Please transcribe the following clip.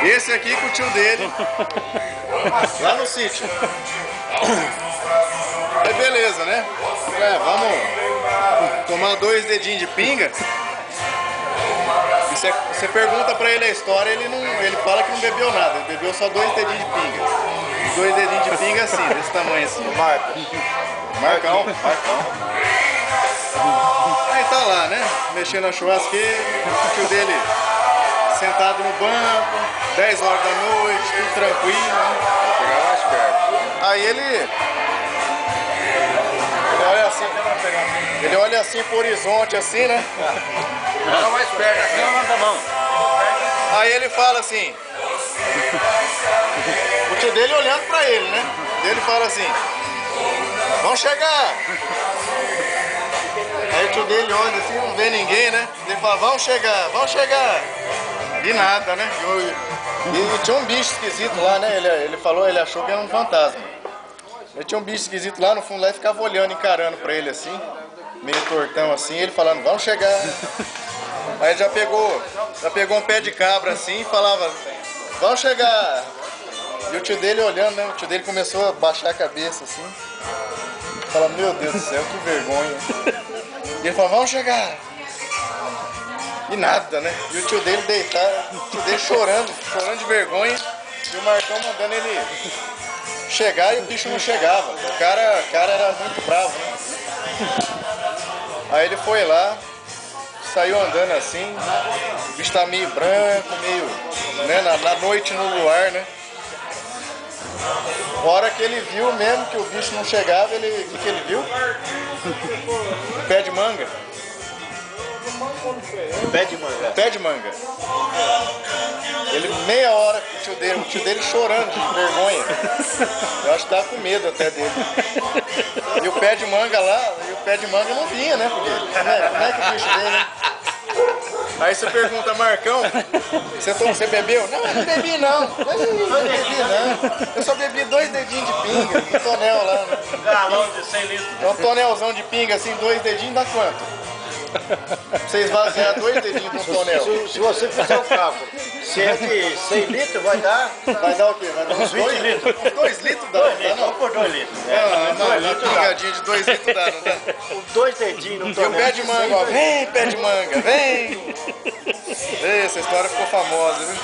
Esse aqui com o tio dele, lá no sítio. Aí beleza, né? Vamos tomar 2 dedinhos de pinga. Você pergunta pra ele a história, ele fala que não bebeu nada, ele bebeu só 2 dedinhos de pinga. 2 dedinhos de pinga assim, desse tamanho assim. Marcão. Aí tá lá, né? Mexendo na churrasqueira, o tio dele sentado no banco, 10 horas da noite, tudo tranquilo, né? Vou chegar mais perto. Aí ele olha assim pro horizonte, assim, né? Chega mais perto aqui. Não, tá bom. Aí ele fala assim, o tio dele olhando pra ele, né? Ele fala assim, vamos chegar. Aí o tio dele olha assim, não vê ninguém, né? Ele fala, vamos chegar. E nada, né? E tinha um bicho esquisito lá, né? Ele achou que era um fantasma. Ele tinha um bicho esquisito lá no fundo lá e ficava olhando, encarando pra ele assim, meio tortão assim, ele falando, vamos chegar. Aí já pegou um pé de cabra assim e falava, vamos chegar. E o tio dele olhando, né? O tio dele começou a baixar a cabeça assim. Fala, meu Deus do céu, que vergonha. E ele falou, vamos chegar. E nada, né? E o tio dele deitado, o tio dele chorando de vergonha. E o Marcão mandando ele chegar e o bicho não chegava. O cara era muito bravo, né? Aí ele foi lá, saiu andando assim, o bicho tá meio branco, meio, né, na noite no luar, né? A hora que ele viu mesmo que o bicho não chegava, o que ele viu? Um pé de manga. Pé de manga. Ele, meia hora, o tio dele chorando de vergonha. Eu acho que tava com medo até dele. E o pé de manga lá, não vinha, né? Porque, como é que o bicho veio, né? Aí você pergunta, Marcão, você bebeu? Não, eu não bebi não. Eu só bebi 2 dedinhos de pinga, um tonel lá. Né? Um galão de 100 litros. É um tonelzão de pinga, assim, 2 dedinhos, dá quanto? Você esvaziar 2 dedinhos de um tonel. Se você fizer o cálculo, se é de 100 litros, vai dar... Vai dar o quê? Vai dar uns 20 litros? Uns 2 litros dá, não? Vamos por 2 litros. Uma pingadinha de 2 litros dá, não dá? Com 2 dedinhos no tonel. E o pé de manga, ó. Vem, pé de manga, vem! Essa história ficou famosa, viu?